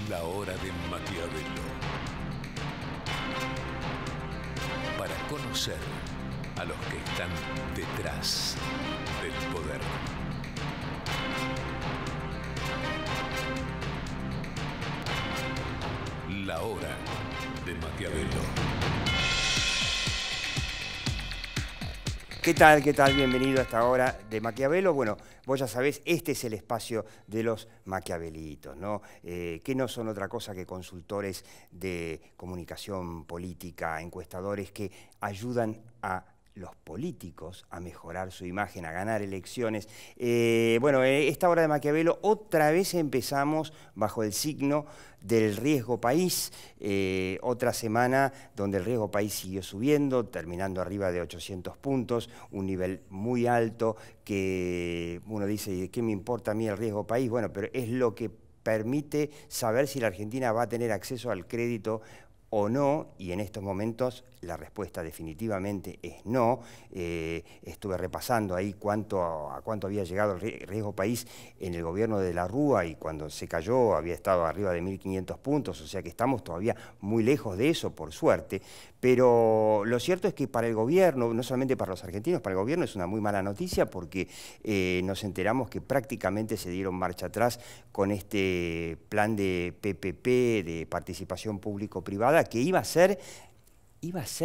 La hora de Maquiavelo. Para conocer a los que están detrás del poder. La hora de Maquiavelo. ¿Qué tal? ¿Qué tal? Bienvenido a esta hora de Maquiavelo. Bueno, vos ya sabés, este es el espacio de los maquiavelitos, ¿no? Que no son otra cosa que consultores de comunicación política, encuestadores que ayudan a los políticos a mejorar su imagen, a ganar elecciones. Esta hora de Maquiavelo otra vez empezamos bajo el signo del riesgo país, otra semana donde el riesgo país siguió subiendo, terminando arriba de 800 puntos, un nivel muy alto que uno dice, ¿qué me importa a mí el riesgo país? Bueno, pero es lo que permite saber si la Argentina va a tener acceso al crédito o no, y en estos momentos la respuesta definitivamente es no. Estuve repasando ahí a cuánto había llegado el riesgo país en el gobierno de la Rúa y cuando se cayó había estado arriba de 1.500 puntos, o sea que estamos todavía muy lejos de eso, por suerte. Pero lo cierto es que para el gobierno, no solamente para los argentinos, para el gobierno es una muy mala noticia porque nos enteramos que prácticamente se dieron marcha atrás con este plan de PPP, de participación público-privada, que iba a ser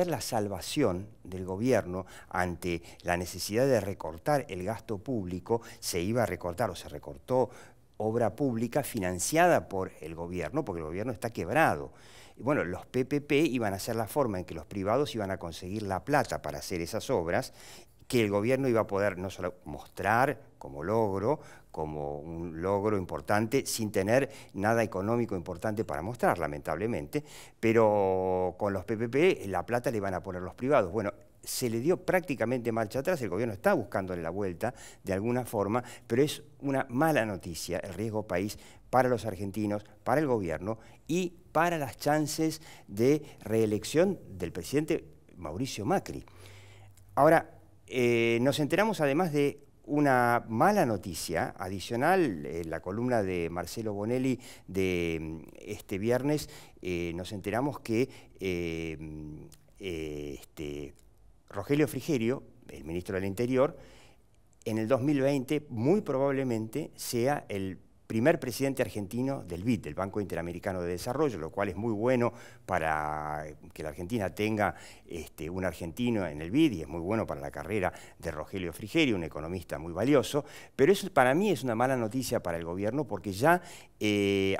la salvación del gobierno ante la necesidad de recortar el gasto público. Se iba a recortar o se recortó obra pública financiada por el gobierno, porque el gobierno está quebrado. Y bueno, los PPP iban a ser la forma en que los privados iban a conseguir la plata para hacer esas obras, que el gobierno iba a poder no solo mostrar como un logro importante, sin tener nada económico importante para mostrar, lamentablemente, pero con los PPP la plata le iban a poner los privados. Bueno, se le dio prácticamente marcha atrás, el gobierno está buscándole la vuelta de alguna forma, pero es una mala noticia el riesgo país para los argentinos, para el gobierno y para las chances de reelección del presidente Mauricio Macri. Ahora, nos enteramos además de una mala noticia adicional, en la columna de Marcelo Bonelli de este viernes, nos enteramos que Rogelio Frigerio, el ministro del Interior, en el 2020 muy probablemente sea el primer presidente argentino del BID, del Banco Interamericano de Desarrollo, lo cual es muy bueno para que la Argentina tenga un argentino en el BID y es muy bueno para la carrera de Rogelio Frigerio, un economista muy valioso, pero eso para mí es una mala noticia para el gobierno porque ya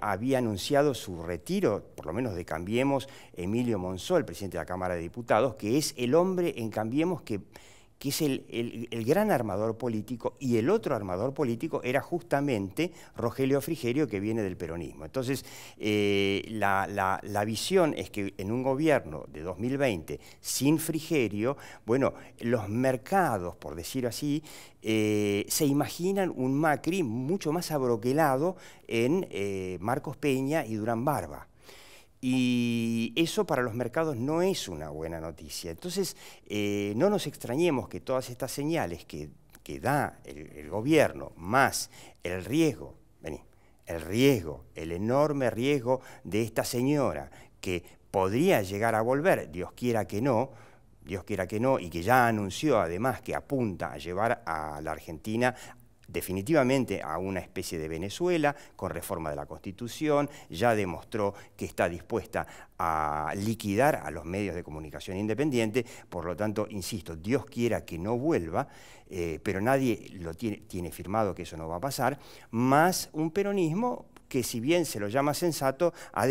había anunciado su retiro, por lo menos de Cambiemos, Emilio Monzó, el presidente de la Cámara de Diputados, que es el hombre en Cambiemos que es el gran armador político, y el otro armador político era justamente Rogelio Frigerio, que viene del peronismo. Entonces, la visión es que en un gobierno de 2020 sin Frigerio, bueno, los mercados, por decirlo así, se imaginan un Macri mucho más abroquelado en Marcos Peña y Durán Barba. Y eso para los mercados no es una buena noticia. Entonces, no nos extrañemos que todas estas señales que da el gobierno, más el riesgo, el enorme riesgo de esta señora, que podría llegar a volver, Dios quiera que no, y que ya anunció además que apunta a llevar a la Argentina definitivamente a una especie de Venezuela, con reforma de la Constitución, ya demostró que está dispuesta a liquidar a los medios de comunicación independientes, por lo tanto, insisto, Dios quiera que no vuelva, pero nadie lo tiene firmado que eso no va a pasar, más un peronismo que si bien se lo llama sensato, ha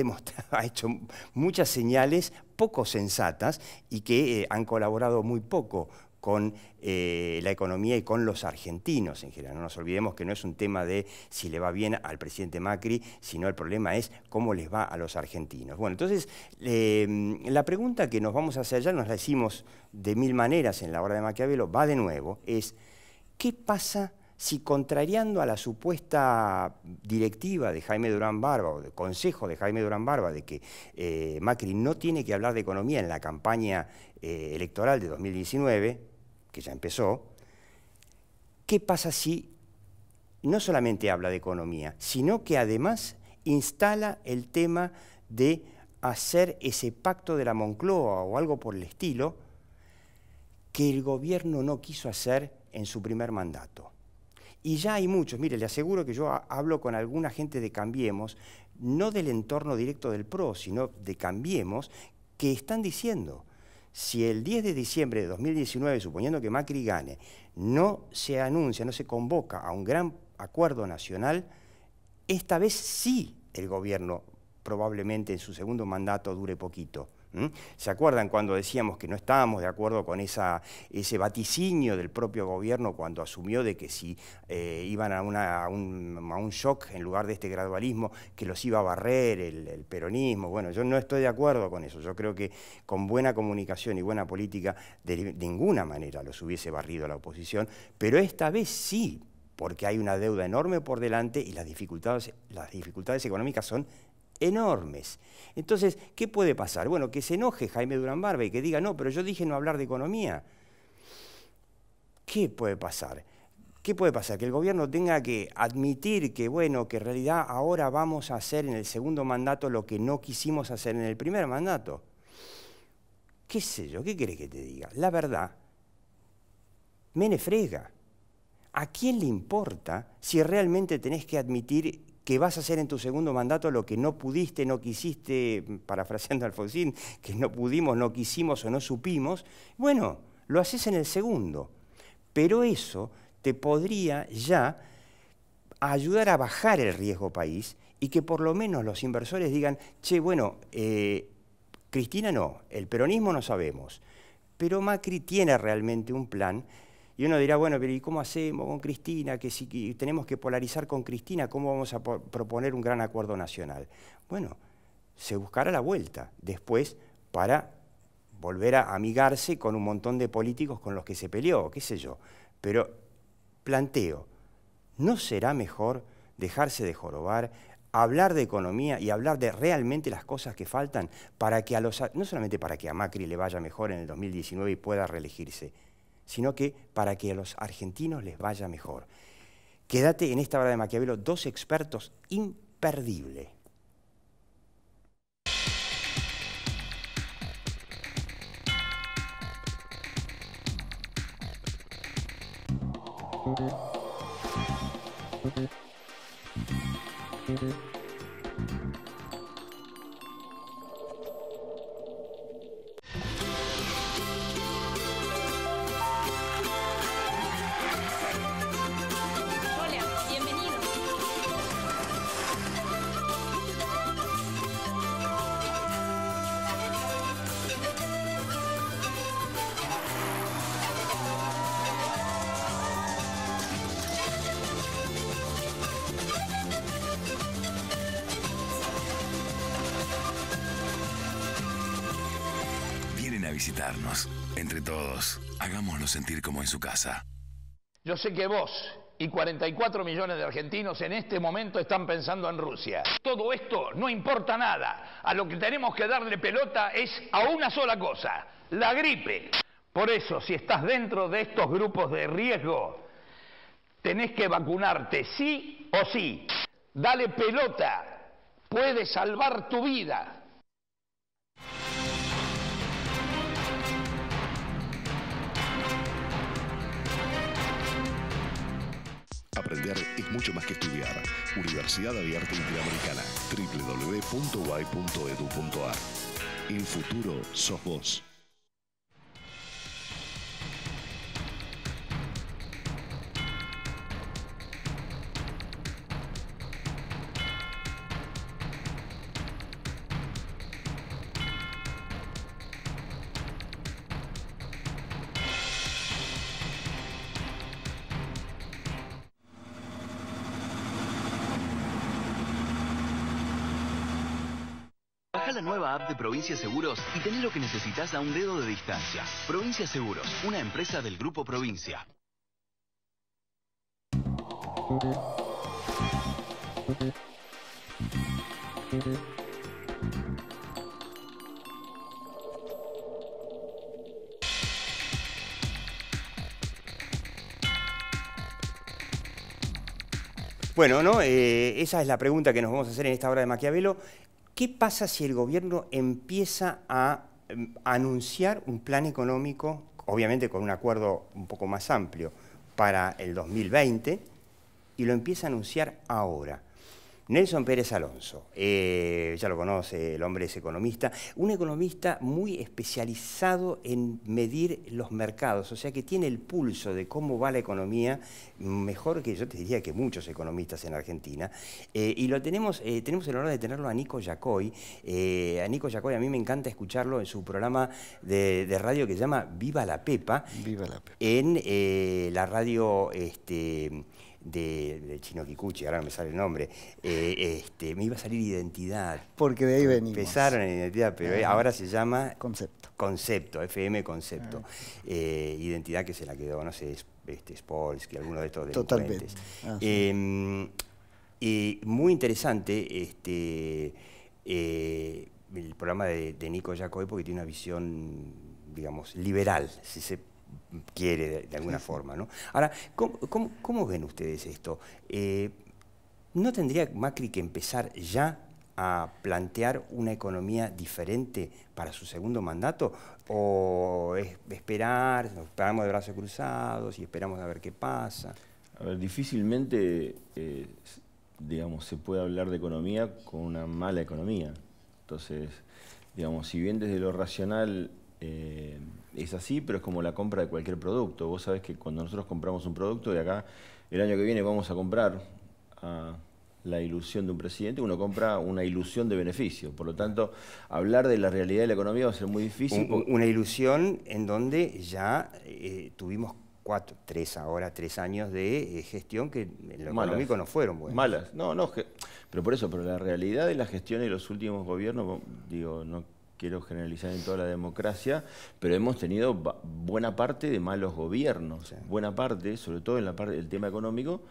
hecho muchas señales poco sensatas y que han colaborado muy poco con la economía y con los argentinos en general. No nos olvidemos que no es un tema de si le va bien al presidente Macri, sino el problema es cómo les va a los argentinos. Bueno, entonces, la pregunta que nos vamos a hacer, ya nos la hicimos de mil maneras en la hora de Maquiavelo, va de nuevo, es ¿qué pasa si, contrariando a la supuesta directiva de Jaime Durán Barba o de consejo de Jaime Durán Barba de que Macri no tiene que hablar de economía en la campaña electoral de 2019, que ya empezó, ¿qué pasa si no solamente habla de economía, sino que además instala el tema de hacer ese pacto de la Moncloa o algo por el estilo que el gobierno no quiso hacer en su primer mandato. Y ya hay muchos, mire, le aseguro que yo hablo con alguna gente de Cambiemos, no del entorno directo del PRO, sino de Cambiemos, que están diciendo, si el 10 de diciembre de 2019, suponiendo que Macri gane, no se anuncia, no se convoca a un gran acuerdo nacional, esta vez sí el gobierno probablemente en su segundo mandato dure poquito. ¿Se acuerdan cuando decíamos que no estábamos de acuerdo con ese vaticinio del propio gobierno cuando asumió de que si iban a un shock en lugar de este gradualismo, que los iba a barrer el peronismo? Bueno, yo no estoy de acuerdo con eso. Yo creo que con buena comunicación y buena política de ninguna manera los hubiese barrido la oposición, pero esta vez sí, porque hay una deuda enorme por delante y las dificultades económicas son enormes. Entonces, ¿qué puede pasar? Bueno, que se enoje Jaime Durán Barba y que diga, no, pero yo dije no hablar de economía. ¿Qué puede pasar? ¿Qué puede pasar? Que el gobierno tenga que admitir que, bueno, que en realidad ahora vamos a hacer en el segundo mandato lo que no quisimos hacer en el primer mandato. ¿Qué sé yo? ¿Qué querés que te diga? La verdad, me frega. ¿A quién le importa si realmente tenés que admitir que vas a hacer en tu segundo mandato lo que no pudiste, no quisiste, parafraseando a Alfonsín, que no pudimos, no quisimos o no supimos? Bueno, lo haces en el segundo. Pero eso te podría ya ayudar a bajar el riesgo país y que por lo menos los inversores digan, che, bueno, Cristina no, el peronismo no sabemos, pero Macri tiene realmente un plan. Y uno dirá, bueno, pero ¿y cómo hacemos con Cristina? Que si tenemos que polarizar con Cristina, ¿cómo vamos a proponer un gran acuerdo nacional? Bueno, se buscará la vuelta después para volver a amigarse con un montón de políticos con los que se peleó, qué sé yo. Pero planteo, ¿no será mejor dejarse de jorobar, hablar de economía y hablar de realmente las cosas que faltan para que no solamente para que a Macri le vaya mejor en el 2019 y pueda reelegirse, sino que para que a los argentinos les vaya mejor? Quédate en esta hora de Maquiavelo, dos expertos imperdibles. Visitarnos. Entre todos, hagámoslo sentir como en su casa. Yo sé que vos y 44 millones de argentinos en este momento están pensando en Rusia. Todo esto no importa nada. A lo que tenemos que darle pelota es a una sola cosa, la gripe. Por eso, si estás dentro de estos grupos de riesgo, tenés que vacunarte sí o sí. Dale pelota, puede salvar tu vida. Aprender es mucho más que estudiar. Universidad Abierta Interamericana. www.uay.edu.ar. El futuro sos vos. Baja la nueva app de Provincia Seguros y tené lo que necesitas a un dedo de distancia. Provincia Seguros, una empresa del Grupo Provincia. Bueno, ¿no? Esa es la pregunta que nos vamos a hacer en esta hora de Maquiavelo. ¿Qué pasa si el gobierno empieza a anunciar un plan económico, obviamente con un acuerdo un poco más amplio, para el 2020, y lo empieza a anunciar ahora? Nelson Pérez Alonso, ya lo conoce, el hombre es economista, un economista muy especializado en medir los mercados, o sea que tiene el pulso de cómo va la economía, mejor que yo te diría que muchos economistas en Argentina, y lo tenemos el honor de tenerlo a Nico Yacoy. A Nico Yacoy a mí me encanta escucharlo en su programa de radio que se llama Viva la Pepa, en la radio de Chino Kikuchi, ahora no me sale el nombre, me iba a salir Identidad. Porque de ahí venimos. Empezaron en Identidad, pero ahora se llama Concepto, FM Concepto. Identidad que se la quedó, no sé, Spolsky, alguno de estos delincuentes. Totalmente. Y muy interesante el programa de Nico Yacoy, porque tiene una visión, digamos, liberal, si se quiere de alguna forma, ¿no? Ahora, ¿cómo ven ustedes esto? ¿No tendría Macri que empezar ya a plantear una economía diferente para su segundo mandato? ¿O es esperar, nos paramos de brazos cruzados y esperamos a ver qué pasa? A ver, difícilmente, digamos, se puede hablar de economía con una mala economía. Entonces, digamos, si bien desde lo racional es así, pero es como la compra de cualquier producto. Vos sabés que cuando nosotros compramos un producto, de acá el año que viene vamos a comprar la ilusión de un presidente, uno compra una ilusión de beneficio. Por lo tanto, hablar de la realidad de la economía va a ser muy difícil. Una ilusión en donde ya tuvimos 3 años de gestión que en lo económico no fueron buenas. Malas, pero la realidad de la gestión de los últimos gobiernos, digo, no quiero generalizar en toda la democracia, pero hemos tenido buena parte de malos gobiernos, buena parte, sobre todo en la parte del tema económico,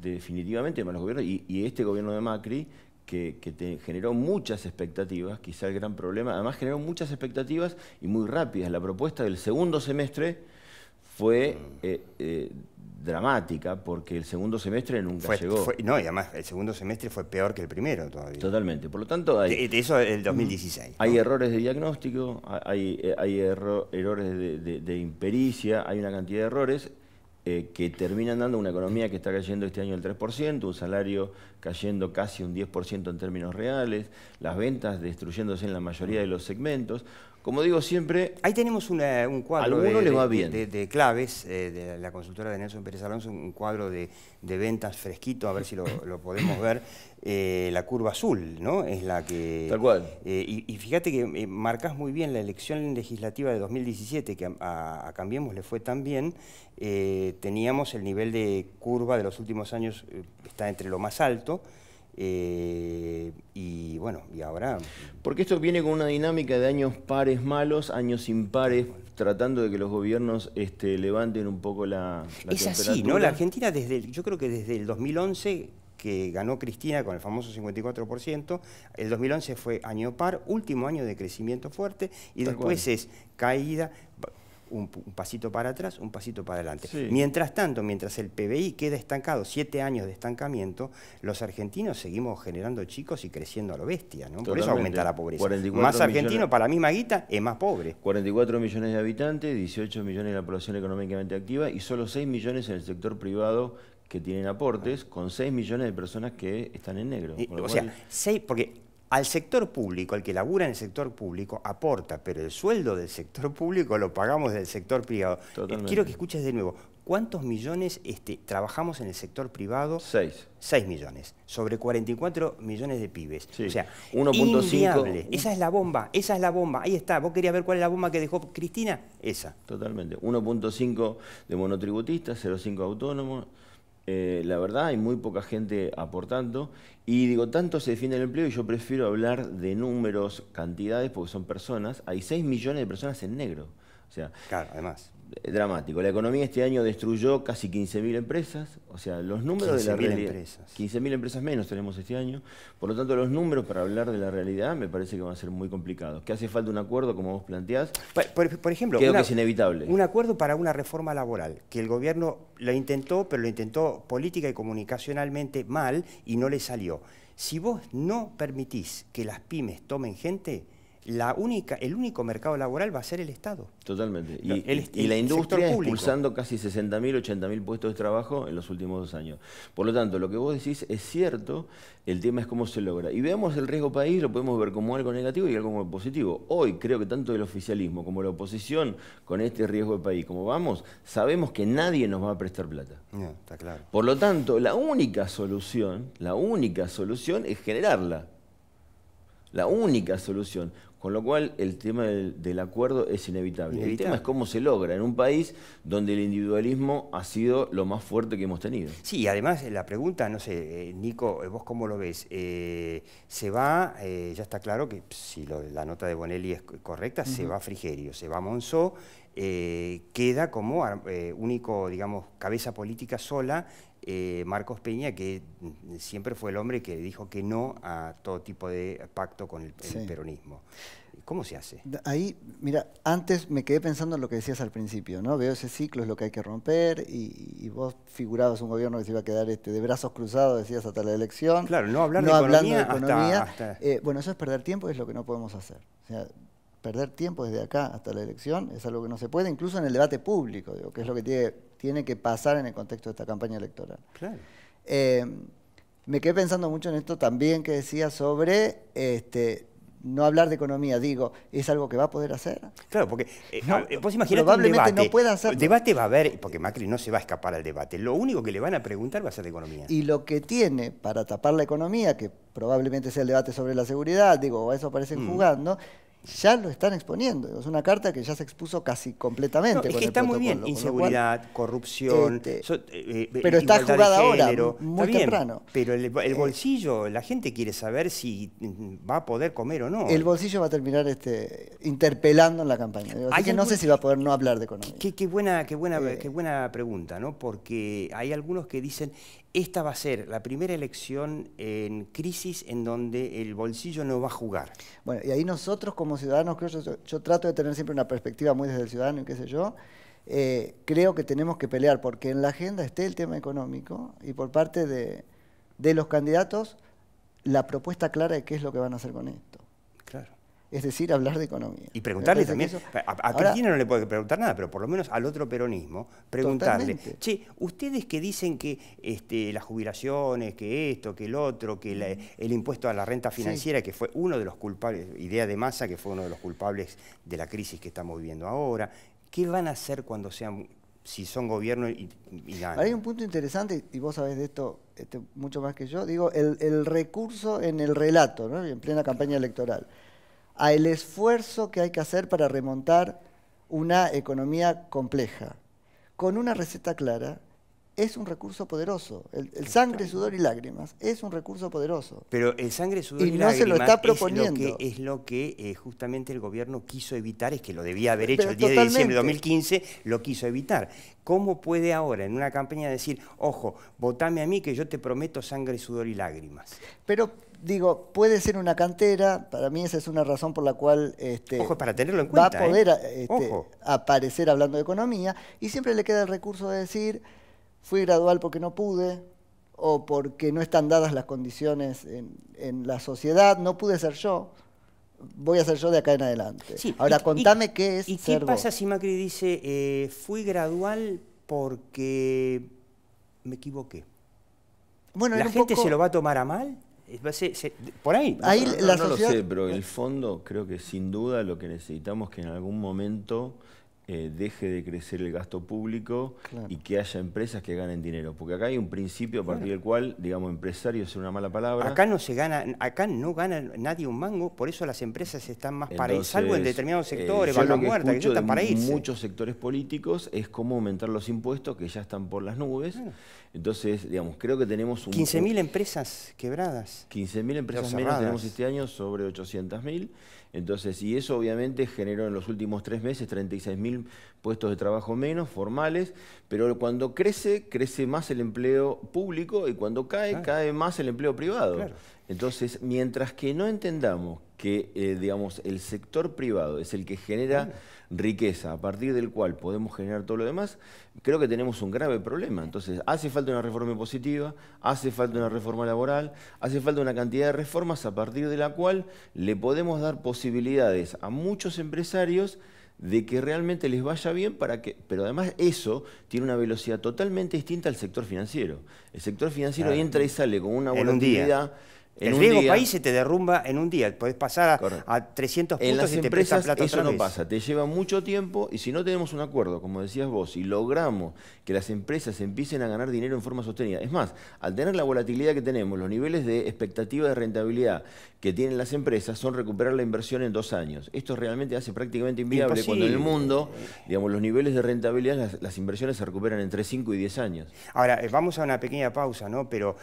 definitivamente de malos gobiernos, y este gobierno de Macri, que generó muchas expectativas, quizá el gran problema, además generó muchas expectativas y muy rápidas. La propuesta del segundo semestre fue dramática, porque el segundo semestre nunca llegó. No, y además el segundo semestre fue peor que el primero todavía. Totalmente. Por lo tanto, eso es el 2016. Hay errores de diagnóstico, hay errores de impericia, hay una cantidad de errores que terminan dando una economía que está cayendo este año el 3%, un salario cayendo casi un 10% en términos reales, las ventas destruyéndose en la mayoría de los segmentos. Como digo siempre, ahí tenemos un cuadro de claves de la consultora de Nelson Pérez Alonso, un cuadro de ventas fresquito, a ver si lo podemos ver. La curva azul, ¿no? Es la que... Tal cual. Y fíjate que marcás muy bien la elección legislativa de 2017, que a Cambiemos le fue tan bien. Teníamos el nivel de curva de los últimos años, está entre lo más alto. Y bueno, y ahora... Porque esto viene con una dinámica de años pares malos, años impares, tratando de que los gobiernos levanten un poco la temperatura. Es así, ¿no? La Argentina, yo creo que desde el 2011, que ganó Cristina con el famoso 54%, el 2011 fue año par, último año de crecimiento fuerte, y después es caída... Un pasito para atrás, un pasito para adelante. Sí. Mientras tanto, mientras el PBI queda estancado, 7 años de estancamiento, los argentinos seguimos generando chicos y creciendo a lo bestia, ¿no? Por eso aumenta la pobreza. Más argentino para la misma guita es más pobre. 44 millones de habitantes, 18 millones de la población económicamente activa y solo 6 millones en el sector privado que tienen aportes, con 6 millones de personas que están en negro. O sea, 6, porque... Al sector público, al que labura en el sector público, aporta, pero el sueldo del sector público lo pagamos del sector privado. Quiero que escuches de nuevo. ¿Cuántos millones trabajamos en el sector privado? 6. 6 millones, sobre 44 millones de pibes. Sí. O sea, 1.5. Esa es la bomba, esa es la bomba. Ahí está. ¿Vos querías ver cuál es la bomba que dejó Cristina? Esa. Totalmente. 1.5 de monotributistas, 0.5 autónomos. La verdad, hay muy poca gente aportando. Y digo, tanto se defiende el empleo y yo prefiero hablar de números, cantidades, porque son personas. Hay 6 millones de personas en negro. O sea, claro, además. dramático. La economía este año destruyó casi 15.000 empresas, o sea, los números de la realidad... 15.000 empresas menos tenemos este año, por lo tanto los números para hablar de la realidad me parece que van a ser muy complicados. Que hace falta un acuerdo, como vos planteás, por ejemplo, creo que es inevitable. Un acuerdo para una reforma laboral, que el gobierno lo intentó, pero lo intentó política y comunicacionalmente mal y no le salió. Si vos no permitís que las pymes tomen gente, el único mercado laboral va a ser el Estado. Totalmente. Y la industria expulsando casi 60.000, 80.000 puestos de trabajo en los últimos 2 años. Por lo tanto, lo que vos decís es cierto, el tema es cómo se logra. Y veamos el riesgo país, lo podemos ver como algo negativo y algo como positivo. Hoy creo que tanto el oficialismo como la oposición, con este riesgo de país, como vamos, sabemos que nadie nos va a prestar plata. No, está claro. Por lo tanto, la única solución es generarla. La única solución. Con lo cual, el tema del acuerdo es inevitable. El tema es cómo se logra en un país donde el individualismo ha sido lo más fuerte que hemos tenido. Sí, y además la pregunta, no sé, Nico, ¿vos cómo lo ves? Se va, ya está claro que si la nota de Bonelli es correcta, se va Frigerio, se va Monzó, queda como único, digamos, cabeza política sola, Marcos Peña, que siempre fue el hombre que dijo que no a todo tipo de pacto con el peronismo. ¿Cómo se hace? Ahí, mira, antes me quedé pensando en lo que decías al principio, ¿no? Veo ese ciclo, es lo que hay que romper, y vos figurabas un gobierno que se iba a quedar de brazos cruzados, decías, hasta la elección. Claro, no hablar de economía hasta... bueno, eso es perder tiempo, es lo que no podemos hacer. O sea, perder tiempo desde acá hasta la elección es algo que no se puede, incluso en el debate público, digo, que es lo que tiene que pasar en el contexto de esta campaña electoral. Claro. Me quedé pensando mucho en esto también que decía sobre no hablar de economía, digo, ¿es algo que va a poder hacer? Claro, porque vos imaginate probablemente un debate, no pueda hacerlo. El debate va a haber, porque Macri no se va a escapar al debate, lo único que le van a preguntar va a ser de economía. Y lo que tiene para tapar la economía, que probablemente sea el debate sobre la seguridad, digo, a eso parecen jugando, ya lo están exponiendo. Es una carta que ya se expuso casi completamente. No, es que está muy bien, inseguridad, corrupción, pero está jugada ahora, muy temprano. Pero el bolsillo, la gente quiere saber si va a poder comer o no. El bolsillo va a terminar interpelando en la campaña. Así que no sé si va a poder no hablar de economía. Qué buena pregunta, ¿no? Porque hay algunos que dicen, esta va a ser la primera elección en crisis en donde el bolsillo no va a jugar. Bueno, y ahí nosotros como ciudadanos, yo trato de tener siempre una perspectiva muy desde el ciudadano y qué sé yo, creo que tenemos que pelear porque en la agenda esté el tema económico y por parte de los candidatos la propuesta clara de qué es lo que van a hacer con esto. Claro. Es decir, hablar de economía. Y preguntarle también, a Cristina no le puede preguntar nada, pero por lo menos al otro peronismo, preguntarle, che, ustedes que dicen que las jubilaciones, que esto, que el otro, que el impuesto a la renta financiera, que fue uno de los culpables, idea de Massa, que fue uno de los culpables de la crisis que estamos viviendo ahora, ¿qué van a hacer cuando sean, si son gobierno y ganan? Hay un punto interesante, y vos sabés de esto mucho más que yo, digo, el recurso en el relato, ¿no? En plena campaña electoral, al esfuerzo que hay que hacer para remontar una economía compleja. Con una receta clara, es un recurso poderoso. El sangre, sudor y lágrimas es un recurso poderoso. Pero el sangre, sudor y no lágrimas se lo está proponiendo. es lo que justamente el gobierno quiso evitar, es que lo debía haber hecho el 10 de diciembre de 2015, lo quiso evitar. ¿Cómo puede ahora en una campaña decir, ojo, votame a mí que yo te prometo sangre, sudor y lágrimas? Pero digo, puede ser una cantera, para mí esa es una razón por la cual ojo, para tenerlo en cuenta, va a poder aparecer hablando de economía, y siempre le queda el recurso de decir, fui gradual porque no pude, o porque no están dadas las condiciones en la sociedad, no pude ser yo, voy a ser yo de acá en adelante. Sí, ahora, contame qué es ser vos. ¿Y qué pasa si Macri dice, fui gradual porque me equivoqué? Bueno, ¿la gente se lo va a tomar a mal? Por ahí. No lo sé, pero en el fondo creo que sin duda lo que necesitamos es que en algún momento deje de crecer el gasto público y que haya empresas que ganen dinero. Porque acá hay un principio a partir del cual, digamos, empresario es una mala palabra. Acá no gana nadie un mango, por eso las empresas están más para ir, salvo en determinados sectores, Vaca Muerta, que están para irse. Muchos sectores políticos es cómo aumentar los impuestos que ya están por las nubes. Entonces, digamos, creo que tenemos 15.000 empresas quebradas. 15.000 empresas menos tenemos este año, sobre 800.000. Entonces, y eso obviamente generó en los últimos 3 meses 36.000 100.000 puestos de trabajo menos, formales, pero cuando crece, crece más el empleo público y cuando cae, cae más el empleo privado. Claro. Entonces, mientras que no entendamos que, digamos, el sector privado es el que genera riqueza, a partir del cual podemos generar todo lo demás, creo que tenemos un grave problema. Entonces, hace falta una reforma impositiva, hace falta una reforma laboral, hace falta una cantidad de reformas a partir de la cual le podemos dar posibilidades a muchos empresarios de que realmente les vaya bien, pero además eso tiene una velocidad totalmente distinta al sector financiero. El sector financiero entra y sale con una volatilidad. El riesgo país se te derrumba en un día. Podés pasar a 300 puntos en las y te prestan plata eso otra no vez. pasa, te lleva mucho tiempo y si no tenemos un acuerdo, como decías vos, y logramos que las empresas empiecen a ganar dinero en forma sostenida. Es más, al tener la volatilidad que tenemos, los niveles de expectativa de rentabilidad que tienen las empresas son recuperar la inversión en 2 años. Esto realmente hace prácticamente inviable cuando en el mundo, digamos, los niveles de rentabilidad, las inversiones se recuperan entre 5 y 10 años. Ahora, vamos a una pequeña pausa, ¿no? Pero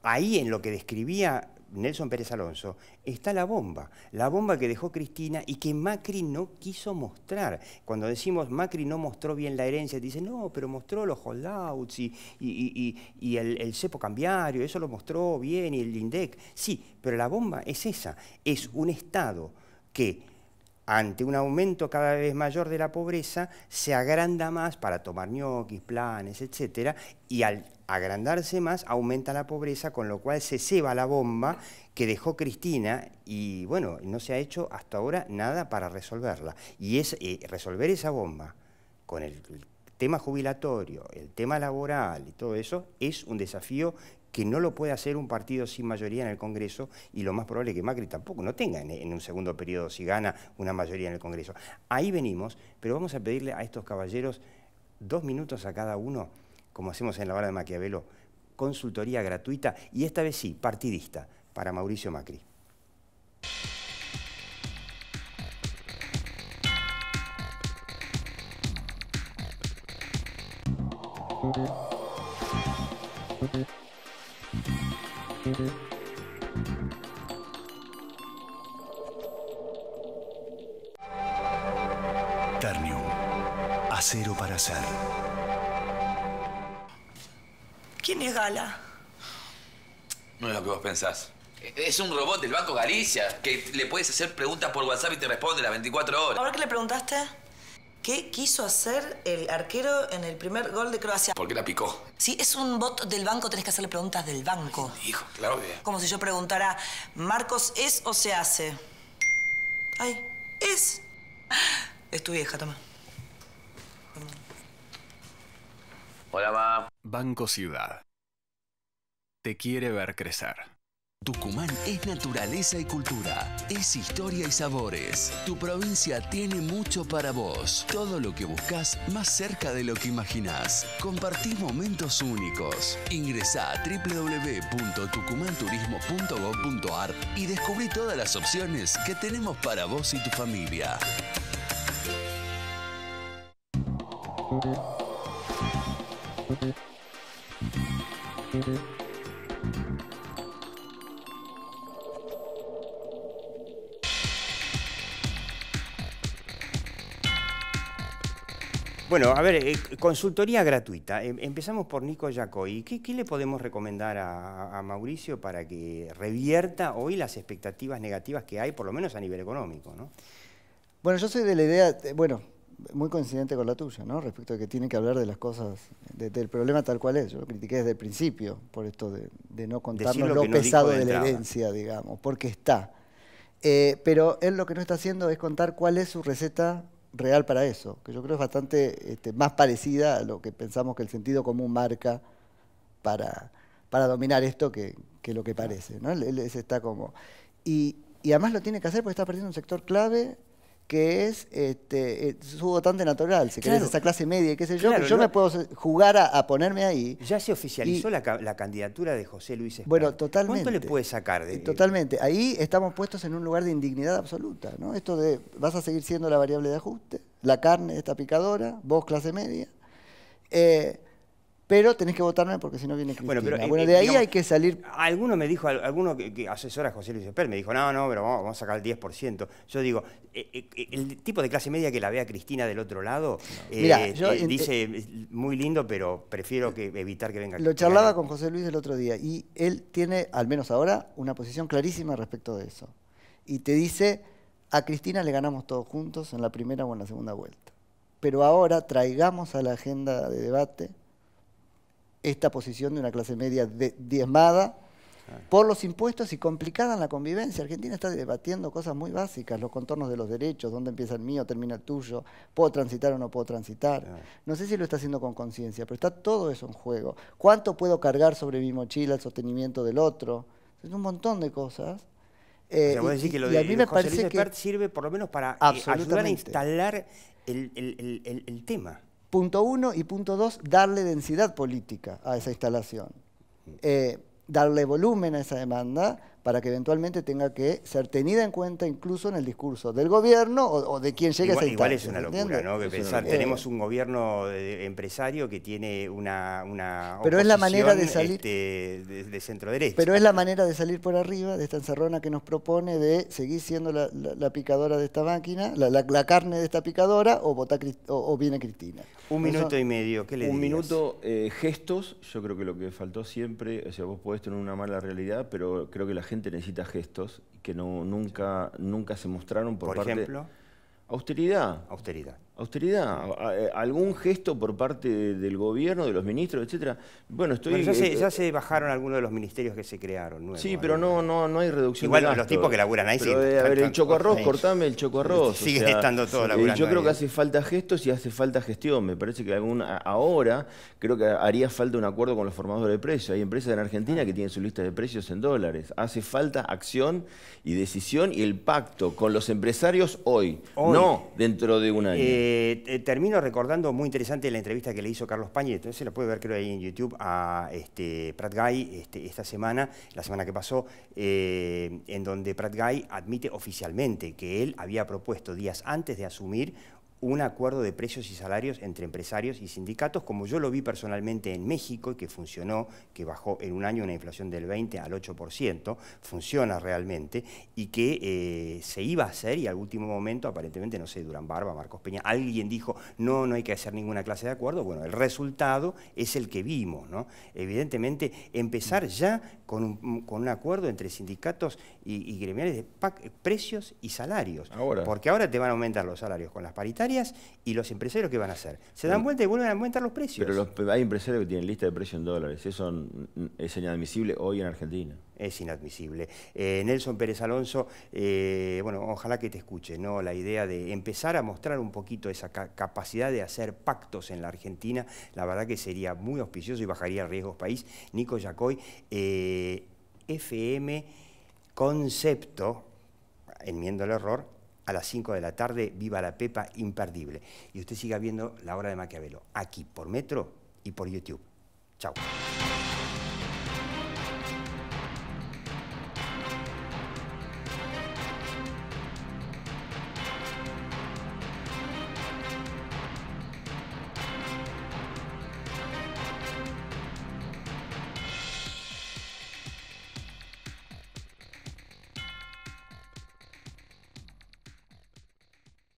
ahí en lo que describía Nelson Pérez Alonso está la bomba que dejó Cristina y que Macri no quiso mostrar. Cuando decimos Macri no mostró bien la herencia, dicen no, pero mostró los holdouts y el cepo cambiario, eso lo mostró bien, y el INDEC. Sí, pero la bomba es esa, es un Estado que ante un aumento cada vez mayor de la pobreza, se agranda más para tomar ñoquis, planes, etcétera, y al agrandarse más aumenta la pobreza, con lo cual se ceba la bomba que dejó Cristina y bueno, no se ha hecho hasta ahora nada para resolverla. Y es resolver esa bomba con el tema jubilatorio, el tema laboral y todo eso, es un desafío que no lo puede hacer un partido sin mayoría en el Congreso y lo más probable es que Macri tampoco no tenga en un segundo periodo, si gana, una mayoría en el Congreso. Ahí venimos, pero vamos a pedirle a estos caballeros 2 minutos a cada uno, como hacemos en la hora de Maquiavelo, consultoría gratuita y esta vez sí, partidista, para Mauricio Macri. Ternium, acero para hacer. ¿Quién es Gala? No es lo que vos pensás. Es un robot del Banco Galicia que le puedes hacer preguntas por WhatsApp y te responde las 24 horas. ¿Ahora qué le preguntaste? ¿Qué quiso hacer el arquero en el primer gol de Croacia? Porque la picó. Si es un bot del banco, tenés que hacerle preguntas del banco. Hijo, claro que... Como si yo preguntara, ¿Marcos es o se hace? Ay, es. Es tu vieja, toma. Hola, ma. Banco Ciudad. Te quiere ver crecer. Tucumán es naturaleza y cultura, es historia y sabores. Tu provincia tiene mucho para vos. Todo lo que buscas más cerca de lo que imaginás. Compartí momentos únicos. Ingresá a www.tucumanturismo.gov.ar y descubrí todas las opciones que tenemos para vos y tu familia. Bueno, a ver, consultoría gratuita. Empezamos por Nico Giacoy. ¿Qué le podemos recomendar a Mauricio para que revierta hoy las expectativas negativas que hay, por lo menos a nivel económico, ¿no? Bueno, yo soy de la idea, bueno, muy coincidente con la tuya, ¿no? Respecto a que tiene que hablar de las cosas, del problema tal cual es. Yo lo critiqué desde el principio, por esto de no contarnos lo pesado de la herencia, digamos, porque está. Pero él lo que no está haciendo es contar cuál es su receta real para eso, que yo creo es bastante más parecida a lo que pensamos que el sentido común marca para dominar esto que lo que parece, ¿no? Él está como... Y además lo tiene que hacer porque está perdiendo un sector clave que es su votante natural, si querés, esa clase media y qué sé yo, claro, que yo me puedo jugar a ponerme ahí. Ya se oficializó la candidatura de José Luis Espert. Bueno, totalmente. ¿Cuánto le puede sacar de...? Totalmente. Ahí estamos puestos en un lugar de indignidad absoluta, ¿no? Esto de, vas a seguir siendo la variable de ajuste, la carne, esta picadora, vos clase media. pero tenés que votarme porque si no viene Cristina. Bueno, Bueno, de ahí digamos, hay que salir... Alguno me dijo, alguno que asesora a José Luis Espert, me dijo, no, pero vamos a sacar el 10%. Yo digo, el tipo de clase media que la ve a Cristina del otro lado, Mirá, dice, muy lindo, pero prefiero evitar que venga Cristina. Lo charlaba con José Luis el otro día, y él tiene, al menos ahora, una posición clarísima respecto de eso. Y te dice, a Cristina le ganamos todos juntos en la primera o en la segunda vuelta. Pero ahora traigamos a la agenda de debate esta posición de una clase media diezmada por los impuestos y complicada en la convivencia. Argentina está debatiendo cosas muy básicas, los contornos de los derechos, dónde empieza el mío, termina el tuyo, puedo transitar o no puedo transitar. No sé si lo está haciendo con conciencia, pero está todo eso en juego. ¿Cuánto puedo cargar sobre mi mochila el sostenimiento del otro? Es un montón de cosas. O sea, vos decís que lo de José Luis Espert sirve por lo menos para ayudar a instalar el tema. Punto 1 y punto 2, darle densidad política a esa instalación. Darle volumen a esa demanda para que eventualmente tenga que ser tenida en cuenta incluso en el discurso del gobierno o de quien llegue a esa instancia. Igual es una locura, ¿no? Que pensar, tenemos un gobierno empresario que tiene una pero es la manera de salir de centro derecha. Pero es la manera de salir por arriba de esta encerrona que nos propone de seguir siendo la picadora de esta máquina, la carne de esta picadora, o viene Cristina. Un minuto y medio, ¿qué le dirías? Un minuto, gestos. Yo creo que lo que faltó siempre, o sea, vos podés tener una mala realidad, pero creo que la gente necesita gestos que nunca se mostraron por parte... Por ejemplo... Austeridad. Austeridad. Algún gesto por parte del gobierno, de los ministros, etcétera. Bueno, ya se bajaron algunos de los ministerios que se crearon nuevos. Sí, pero no hay reducción. Igual los tipos que laburan ahí sí. A ver, el chocoarroz, cortame el chocoarroz. Sigue estando todo laburando. Yo creo ahí. Que hace falta gestos y hace falta gestión. Me parece que ahora creo que haría falta un acuerdo con los formadores de precios. Hay empresas en Argentina que tienen su lista de precios en dólares. Hace falta acción y decisión y el pacto con los empresarios hoy. No dentro de un año. Termino recordando, muy interesante la entrevista que le hizo Carlos Pañi, entonces se lo puede ver creo ahí en YouTube, a Prat Guy esta semana, la semana que pasó, en donde Prat Guy admite oficialmente que él había propuesto días antes de asumir un acuerdo de precios y salarios entre empresarios y sindicatos, como yo lo vi personalmente en México y que funcionó, que bajó en un año una inflación del 20 al 8%, funciona realmente, y que se iba a hacer y al último momento, aparentemente, no sé, Durán Barba, Marcos Peña, alguien dijo, no hay que hacer ninguna clase de acuerdo. Bueno, el resultado es el que vimos, ¿no? Evidentemente, empezar ya con un acuerdo entre sindicatos y gremiales de precios y salarios. Porque ahora te van a aumentar los salarios con las paritarias y los empresarios, ¿qué van a hacer? Se dan vuelta y vuelven a aumentar los precios. Pero hay empresarios que tienen lista de precios en dólares. Eso es inadmisible hoy en Argentina. Es inadmisible. Nelson Pérez Alonso, bueno, ojalá que te escuche, ¿no? La idea de empezar a mostrar un poquito esa capacidad de hacer pactos en la Argentina, la verdad que sería muy auspicioso y bajaría riesgos país. Nico Yacoy, FM Concepto, enmiendo el error, a las 5 de la tarde, Viva la Pepa, imperdible. Y usted siga viendo La Hora de Maquiavelo, aquí por Metro y por YouTube. Chau.